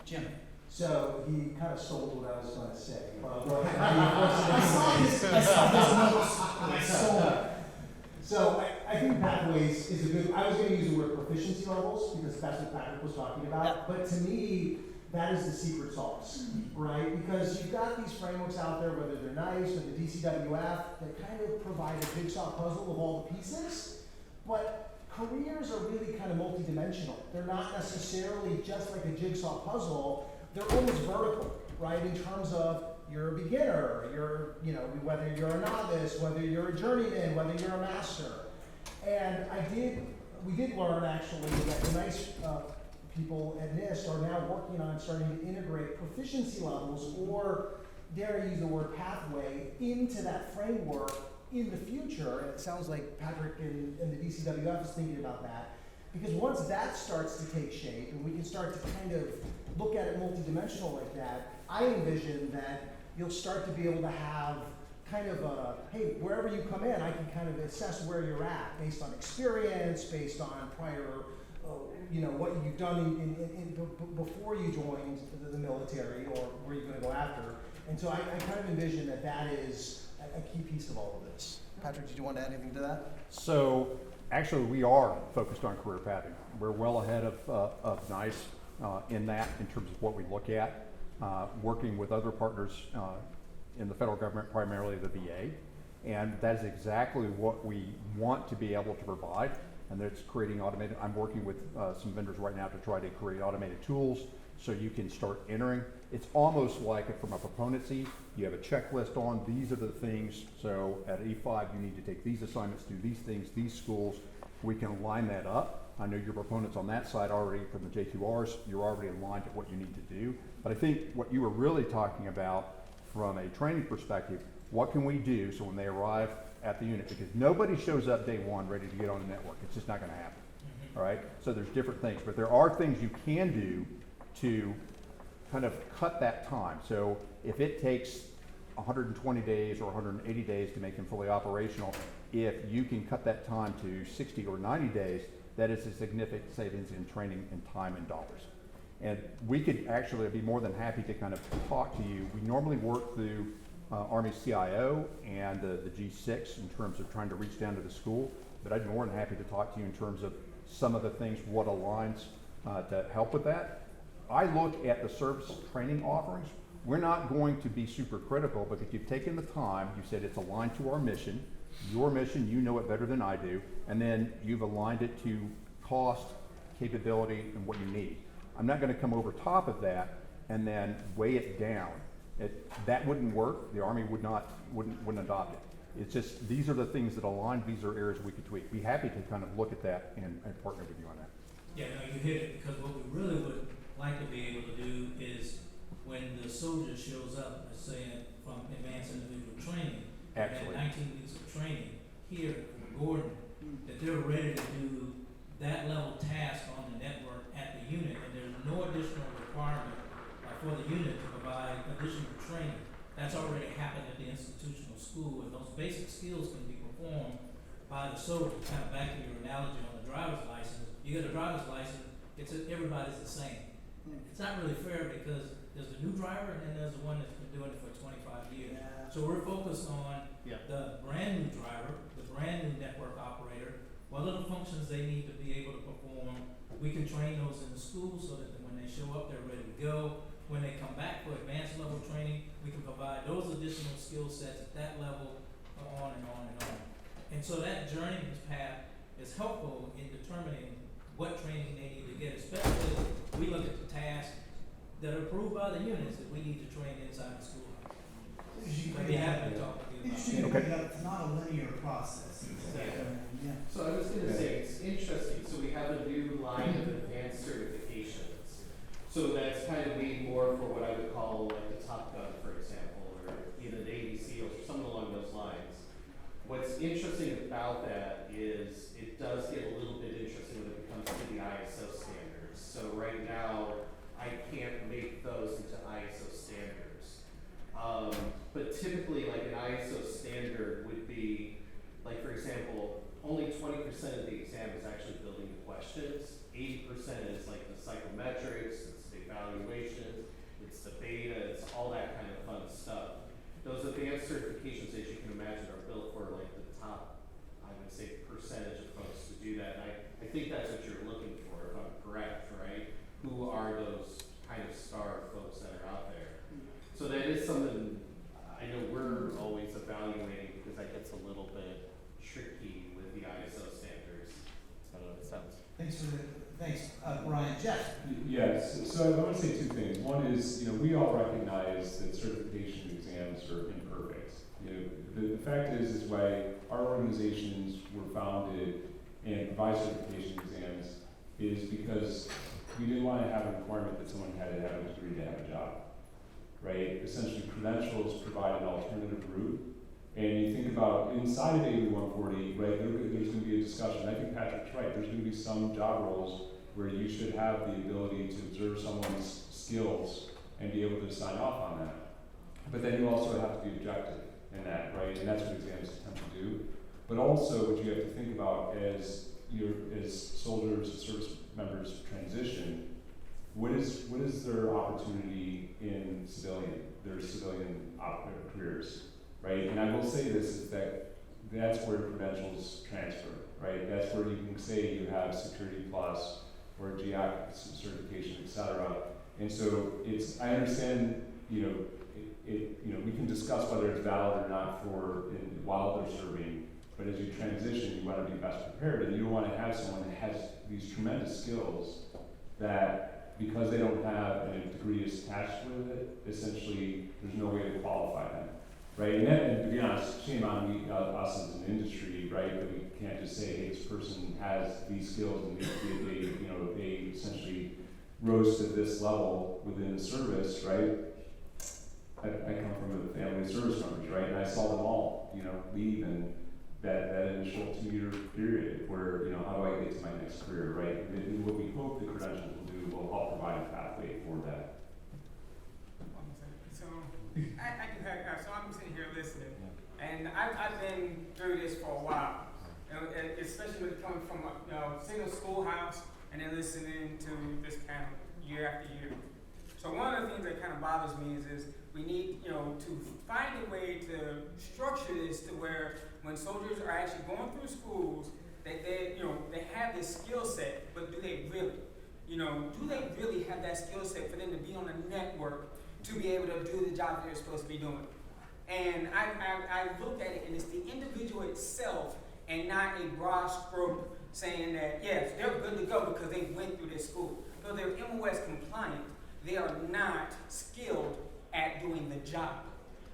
Jim. So he kind of stole what I was going to say. But I saw his notes and I stole it. So I think pathways is a good, I was going to use the word proficiency levels because that's what Patrick was talking about. Yeah. But to me, that is the secret sauce, right? Because you've got these frameworks out there, whether they're NICE or the DCWF, that kind of provide a jigsaw puzzle of all the pieces. But careers are really kind of multidimensional. They're not necessarily just like a jigsaw puzzle. They're almost vertical, right? In terms of you're a beginner, whether you're a novice, whether you're a journeyman, whether you're a master. And we did learn actually that the NICE people at NIST are now working on starting to integrate proficiency levels, or dare I use the word pathway, into that framework in the future. And it sounds like Patrick and the DCWF is thinking about that. Because once that starts to take shape and we can start to kind of look at it multidimensional like that, I envision that you'll start to be able to have kind of a, hey, wherever you come in, I can kind of assess where you're at based on experience, based on prior, what you've done before you joined the military or where you're going to go after. And so I kind of envision that is a key piece of all of this. Patrick, did you want to add anything to that? So actually we are focused on career pathing. We're well ahead of NICE in terms of what we look at, working with other partners in the federal government, primarily the VA. And that is exactly what we want to be able to provide. And that's creating automated, I'm working with some vendors right now to try to create automated tools so you can start entering. It's almost like from a proponency, you have a checklist on, these are the things, so at E5 you need to take these assignments, do these things, these schools. We can line that up. I know your proponents on that side already from the J2Rs, you're already aligned to what you need to do. But I think what you were really talking about from a training perspective, what can we do so when they arrive at the unit, because nobody shows up day one ready to get on the network. It's just not gonna happen, all right? So there's different things, but there are things you can do to kind of cut that time. So if it takes 120 days or 180 days to make him fully operational. If you can cut that time to 60 or 90 days, that is a significant savings in training and time and dollars. And we could actually be more than happy to kind of talk to you. We normally work through Army CIO and the G6 in terms of trying to reach down to the school, but I'd be more than happy to talk to you in terms of some of the things, what aligns to help with that. I look at the service training offerings. We're not going to be super critical because you've taken the time, you said it's aligned to our mission, your mission, you know it better than I do, and then you've aligned it to cost, capability, and what you need. I'm not gonna come over top of that and then weigh it down. That wouldn't work. The Army wouldn't adopt it. It's just, these are the things that align, these are areas we could tweak. Be happy to kind of look at that and partner with you on that. Yeah, no, you hit it, because what we really would like to be able to do is when the soldier shows up, let's say from advanced individual training, Absolutely. and 19 weeks of training here in Gordon, that they're ready to do that level task on the network at the unit, and there's no additional requirement for the unit to provide additional training. That's already happened at the institutional school, and those basic skills can be performed by the soldier. Kind of back to your analogy on the driver's license. You get a driver's license, everybody's the same. It's not really fair because there's a new driver and then there's the one that's been doing it for 25 years. Yeah. So we're focused on Yeah. the brand new driver, the brand new network operator, what little functions they need to be able to perform. We can train those in the school so that when they show up, they're ready to go. When they come back for advanced level training, we can provide those additional skill sets at that level, on and on and on. And so that journeyman's path is helpful in determining what training they need to get, especially we look at the tasks that are approved by the units that we need to train inside the school. I'd be happy to talk with you about Interesting that. to bring up, it's not a linear process. Yeah. So I was gonna say, it's interesting, so we have a new line of advanced certifications. So that's kind of made more for what I would call like the Top Gun, for example, or either Navy SEALs or something along those lines. What's interesting about that is it does get a little bit interesting when it comes to the ISO standards. So right now, I can't make those into ISO standards. But typically, like an ISO standard would be, like for example, only 20% of the exam is actually building the questions. 80% is like the psychometrics, it's the evaluations, it's the beta, it's all that kind of fun stuff. Those advanced certifications, as you can imagine, are built for like the top, I would say, percentage of folks to do that. And I think that's what you're looking for, if I'm correct, right? Who are those kind of star folks that are out there? So that is something I know we're always evaluating because that gets a little bit tricky with the ISO standards. So it sounds. Thanks, Brian. Jeff? Yes, so I want to say two things. One is, we all recognize that certification exams are imperfect. The fact is why our organizations were founded and provide certification exams is because we didn't want to have a requirement that someone had to have a degree to have a job, right? Essentially, credentials provide an alternative route. And you think about inside of AB 140, right, there's going to be a discussion. I think Patrick's right. There's going to be some job roles where you should have the ability to observe someone's skills and be able to sign off on that. But then you also have to be objective in that, right? And that's what exams attempt to do. But also what you have to think about as soldiers and service members transition, what is their opportunity in their civilian careers, right? And I will say this, is that's where credentials transfer, right? That's where you can say you have Security Plus or GI certification, et cetera. And so I understand, we can discuss whether it's valid or not while they're serving, but as you transition, you want to be best prepared, and you don't want to have someone that has these tremendous skills that, because they don't have a degree attached with it, essentially there's no way to qualify them, right? And to be honest, shame on us as an industry, right? That we can't just say, hey, this person has these skills and they essentially rose to this level within the service, right? I come from a family of service members, right? And I saw them all, leave in that initial 2-year period where, how do I get to my next career, right? And what we hope the credentials will do will help provide a pathway for that. So, I can so I'm And I've been through this for a while, and especially with it coming from a single schoolhouse and then listening to this panel year after year. So one of the things that kind of bothers me is we need, to find a way to structure this to where when soldiers are actually going through schools, that they have this skill set, but do they really? Do they really have that skill set for them to be on a network to be able to do the job that they're supposed to be doing? And I look at it, and it's the individual itself and not a broad stroke saying that, yes, they're good to go because they went through this school. So they're MOS compliant. They are not skilled at doing the job.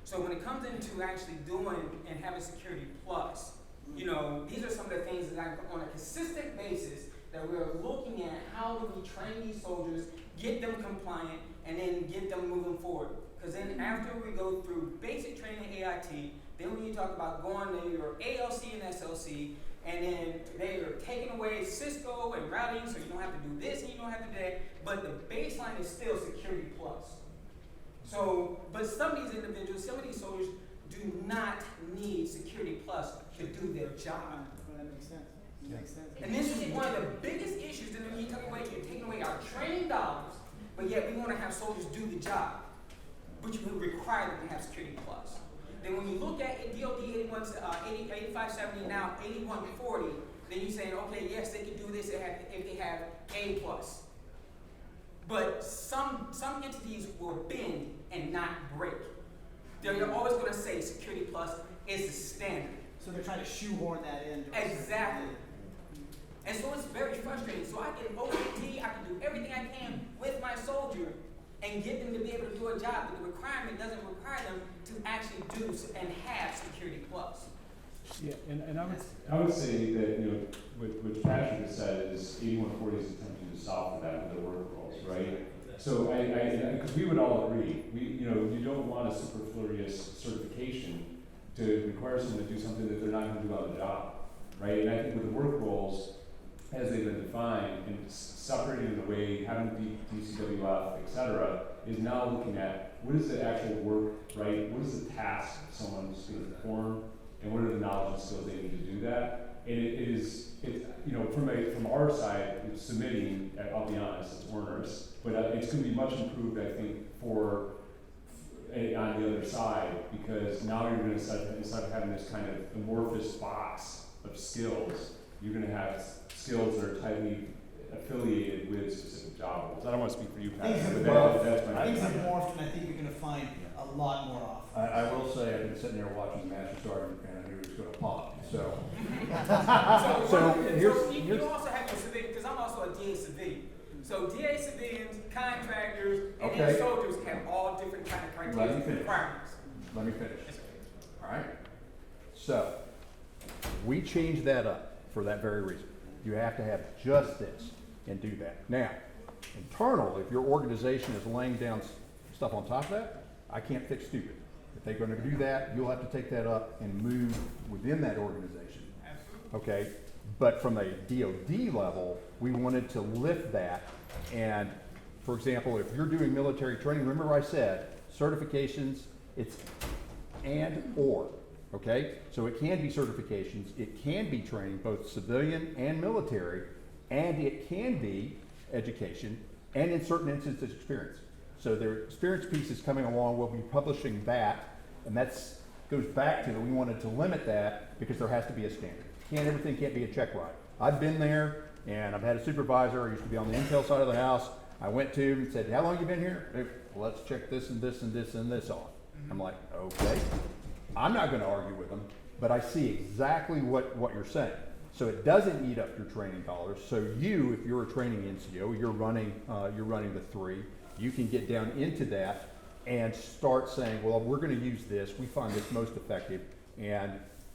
So when it comes into actually doing and having Security Plus, these are some of the things that on a consistent basis that we're looking at how do we train these soldiers, get them compliant, and then get them moving forward. Because then after we go through basic training AIT, then when you talk about going to your ALC and SLC, and then they are taking away Cisco and routing, so you don't have to do this and you don't have to do that, but the baseline is still Security Plus. So, but some of these individuals, some of these soldiers do not need Security Plus to do their job. That makes sense. That makes sense. And this is one of the biggest issues that when you're taking away our training dollars, but yet we want to have soldiers do the job, but you require them to have Security Plus. Then when you look at DoD 8570 now 8140, then you're saying, okay, yes, they can do this if they have A plus. But some entities will bend and not break. They're always going to say Security Plus is the standard. So they're trying to shoehorn that in. Exactly. And so it's very frustrating. So I can OAT, I can do everything I can with my soldier and get them to be able to do a job, but the requirement doesn't require them to actually do and have Security Plus. Yeah, and I would say that, what Patrick has said is 8140 is attempting to solve for that with their work roles, right? So because we would all agree, you don't want a superfluous certification to require someone to do something that they're not going to do on the job, right? And I think with the work roles, as they've been defined and separated in a way, having DCWF, et cetera, is now looking at what is the actual work, right? What is the task someone's going to perform, and what are the knowledge and skills they need to do that? And it's from our side, it's submitting, I'll be honest, it's onerous, but it's going to be much improved, I think, on the other side, because now you're going to, instead of having this kind of amorphous box of skills, you're going to have skills that are tightly affiliated with specific job roles. I don't want to speak for you, Patrick, but that's my Things have morphed, and I think you're going to find a lot more often. I will say, I've been sitting there watching the Master Sergeant, and I knew he was going to pop, so. You also have your civilian, because I'm also a DA civilian. So DA civilians, contractors, and then soldiers have all different kind of criteria and requirements. Let me finish. All right? So, we changed that up for that very reason. You have to have just this and do that. Now, internal, if your organization is laying down stuff on top of that, I can't fix stupid. If they're going to do that, you'll have to take that up and move within that organization. Okay? But from a DoD level, we wanted to lift that. And, for example, if you're doing military training, remember I said certifications, it's and or. Okay, so it can be certifications, it can be training, both civilian and military, and it can be education, and in certain instances, experience. So their experience piece is coming along, we'll be publishing that, and that's goes back to that we wanted to limit that because there has to be a standard. Everything can't be a check ride. I've been there, and I've had a supervisor, I used to be on the intel side of the house, I went to him and said, how long have you been here? Well, let's check this and this and this and this off. I'm like, okay. I'm not going to argue with them, but I see exactly what you're saying. So it doesn't eat up your training dollars. So if you're a training NCO, you're running the 3, you can get down into that and start saying, well, we're going to use this. We find this most effective, and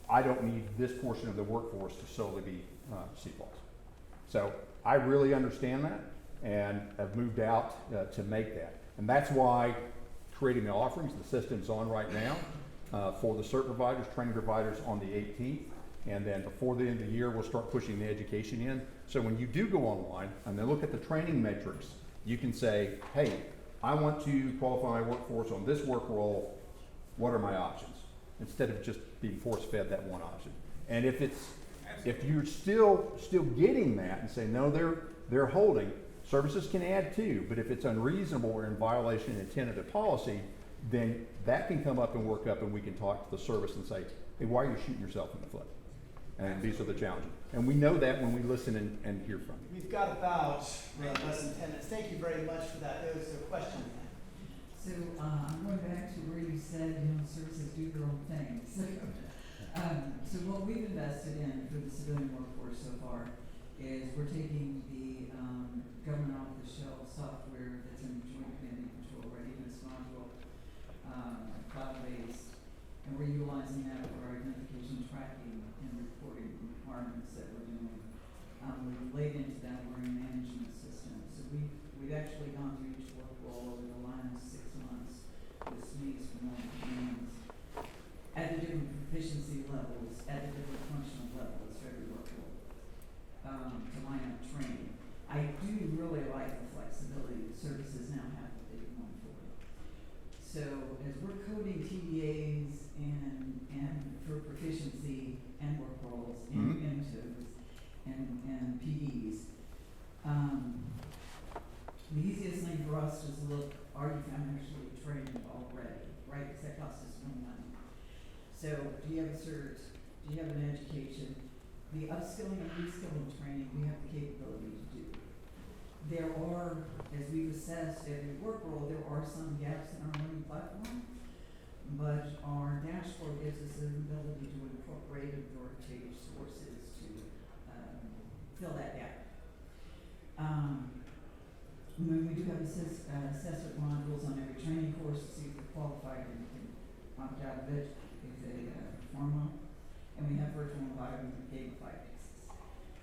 I don't need this portion of the workforce to solely be C++. So I really understand that, and have moved out to make that. And that's why creating the offerings, the system's on right now. For the cert providers, training providers on the 18th, and then before the end of the year, we'll start pushing the education in. So when you do go online and then look at the training metrics, you can say, hey, I want to qualify my workforce on this work role, what are my options? instead of just being force-fed that one option. And if you're still getting that and say, no, they're holding, services can add too, but if it's unreasonable or in violation of intent of the policy, then that can come up and work up, and we can talk to the service and say, hey, why are you shooting yourself in the foot? And these are the challenges. And we know that when we listen and hear from you. We've got about less than 10 minutes. Thank you very much for that. There was a question. So I'm going back to where you said, services do their own thing. So what we've invested in for the civilian workforce so far is we're taking the government off-the-shelf software that's in Joint Command and Control Readiness Module, cloud-based, and we're utilizing that for our identification, tracking, and reporting requirements that we're doing. We've laid into that learning management system. So we've actually gone through each work role over the last 6 months with SMEs from all commands at the different proficiency levels, at the different functional levels for every work role, to line up training. I do really like the flexibility that services now have that they can going forward. So as we're coding TDAs and for proficiency and work roles and MTOs and PDs, the easiest thing for us is to look, are you actually trained already, right? Because that costs us no money. So do you have a cert? Do you have an education? The upskilling and reskilling training we have the capability to do. There are, as we've assessed every work role, there are some gaps in our learning platform, but our dashboard gives us the ability to incorporate authoritative sources to fill that gap. When we do have assessment modules on every training course to see if we're qualified and we can opt out of it if they perform well. And we have virtual environment with gamified basis.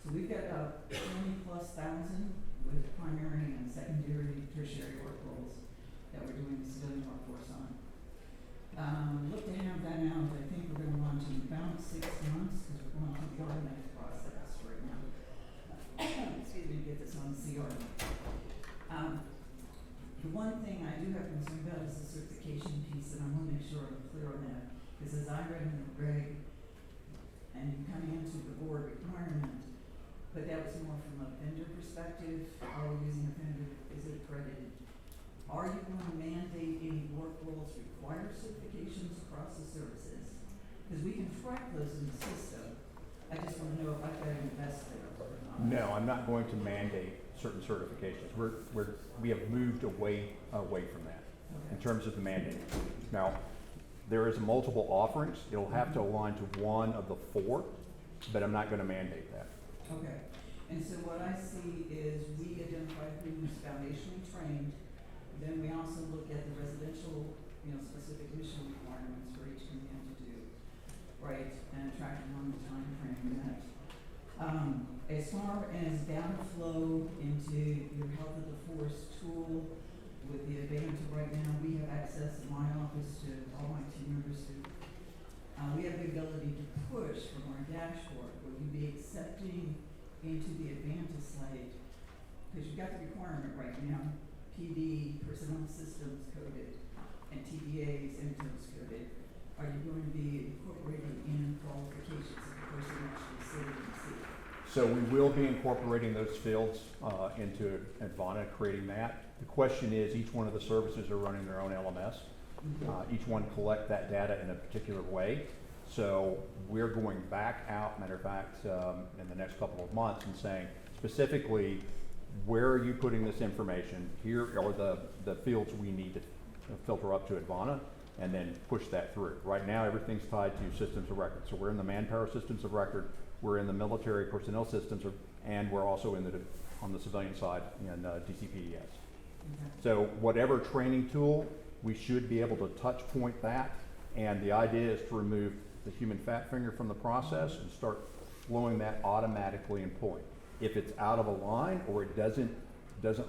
So we've got about 20,000+ with primary and secondary, tertiary work roles that we're doing the civilian workforce on. Look to have that out. I think we're going to launch in about 6 months because we're going through the automatic process right now. Excuse me, to get this on CR. The one thing I do have concern about is the certification piece, and I want to make sure I'm clear on that. Because as I read in the reg, and you kind of answered the board requirement, but that was more from a vendor perspective. Are we using a vendor? Is it accredited? Are you going to mandate any work roles require certifications across the services? Because we can track those in the system. I just want to know if I've got to invest there or not. No, I'm not going to mandate certain certifications. We have moved away from that in terms of the mandate. Now, there is multiple offerings. It'll have to align to one of the 4, but I'm not going to mandate that. Okay. And so what I see is we identify who's foundationally trained. Then we also look at the residential, specific mission requirements for each command to do, right? And tracking on the time frame that. As far as data flow into your health of the force tool, with the advantage of right now, we have access in my office to all my team members do. We have the ability to push from our dashboard. Will you be accepting into the Advantage site? Because you've got the requirement right now, PD, personnel systems coded, and TDAs, MTOs coded. Are you going to be incorporating in qualifications of the person actually sitting in the seat? So we will be incorporating those fields into Advana, creating that. The question is, each one of the services are running their own LMS. Each one collect that data in a particular way. So we're going back out, matter of fact, in the next couple of months and saying specifically, where are you putting this information? Here are the fields we need to filter up to Advana and then push that through. Right now, everything's tied to systems of record. So we're in the manpower systems of record, we're in the military personnel systems, and we're also on the civilian side in DCPES. So whatever training tool, we should be able to touch point that, and the idea is to remove the human fat finger from the process and start flowing that automatically in point. If it's out of a line or it doesn't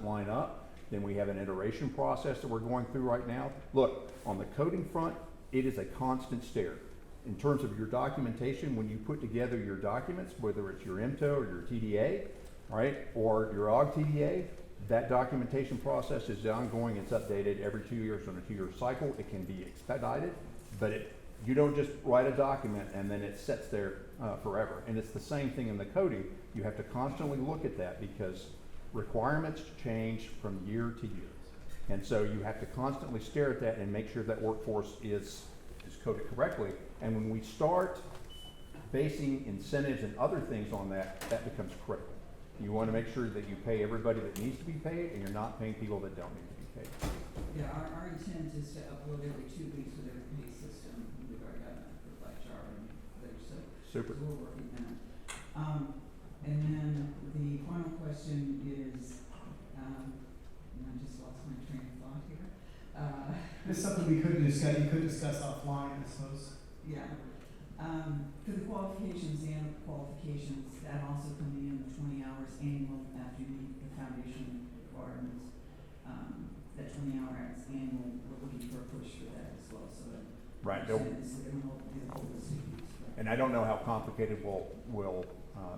line up, then we have an iteration process that we're going through right now. Look, on the coding front, it is a constant stare. In terms of your documentation, when you put together your documents, whether it's your MTO or your TDA, right, or your OG TDA, that documentation process is ongoing. It's updated every 2 years on a 2-year cycle. It can be expedited, but You don't just write a document and then it sits there forever. And it's the same thing in the coding. You have to constantly look at that because requirements change from year to year. And so you have to constantly stare at that and make sure that workforce is coded correctly. And when we start basing incentives and other things on that, that becomes critical. You want to make sure that you pay everybody that needs to be paid and you're not paying people that don't need to be paid. Yeah, our intent is to upload every 2 weeks with every pay system. We've already got that for by charter and there, so. Super. So we're working on it. And then the final question is, and I just lost my train of thought here. It's something we could discuss, you could discuss offline, I suppose. Yeah. For the qualifications and qualifications, that also coming in 20 hours annual after you meet the foundation requirements. That 20 hours annual, we're looking for a push for that as well, so that. Right. And I don't know how complicated we'll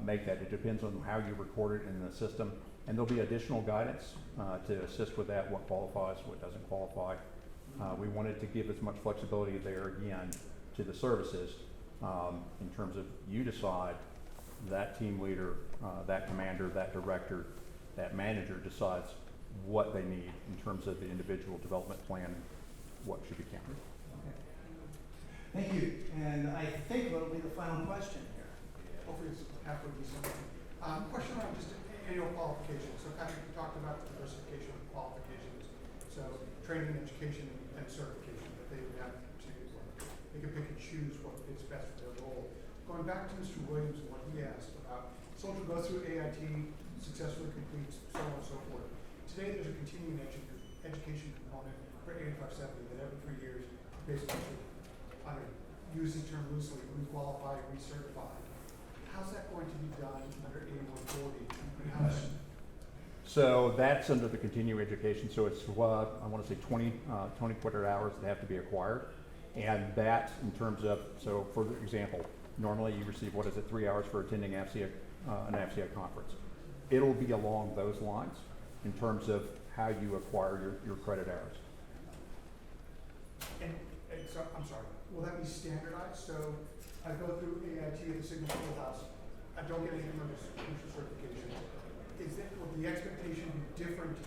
make that. It depends on how you record it in the system. And there'll be additional guidance to assist with that, what qualifies, what doesn't qualify. We wanted to give as much flexibility there again to the services in terms of you decide, that team leader, that commander, that director, that manager decides what they need in terms of the individual development plan and what should be counted. Thank you. And I think that'll be the final question here. Hopefully it's halfway decent. Question on just annual qualifications. So Patrick, you talked about the diversification of qualifications. So training, education, and certification that they would have to, they can pick and choose what fits best for their role. Going back to Mr. Williams and what he asked about, soldier goes through AIT, successfully completes, so on and so forth. Today there's a continuing education component for 8570 that every 3 years, basically, I use the term loosely, requalify, recertify. How's that going to be done under 8140? So that's under the continuing education. So it's, I want to say 20 credit hours that have to be acquired. And that in terms of, so for example, normally you receive, 3 hours for attending an AFCEA conference. It'll be along those lines in terms of how you acquire your credit hours. And so, I'm sorry, will that be standardized? So I go through AIT at the Signal Schoolhouse, I don't get any commercial certification. Will the expectation be different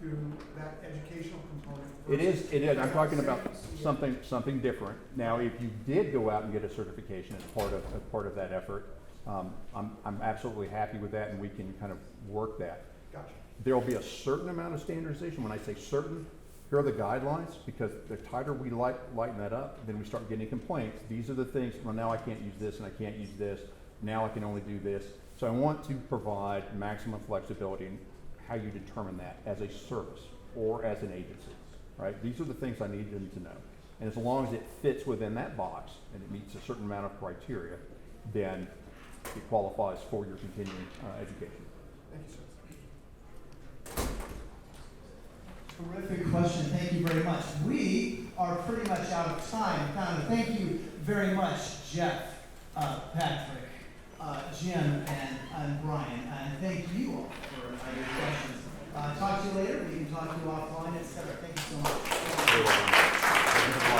through that educational component? It is. I'm talking about something different. Now, if you did go out and get a certification as part of that effort, I'm absolutely happy with that, and we can kind of work that. Gotcha. There will be a certain amount of standardization. When I say certain, here are the guidelines, because the tighter we lighten that up, then we start getting complaints. These are the things, well, now I can't use this and I can't use this. Now I can only do this. So I want to provide maximum flexibility in how you determine that as a service or as an agency, right? These are the things I need them to know. And as long as it fits within that box and it meets a certain amount of criteria, then it qualifies for your continuing education. Thank you, sir. Terrific question. Thank you very much. We are pretty much out of time. Thank you very much, Jeff, Patrick, Jim, and Brian. And thank you all for your questions. Talk to you later. We can talk to you offline, etc. Thank you so much.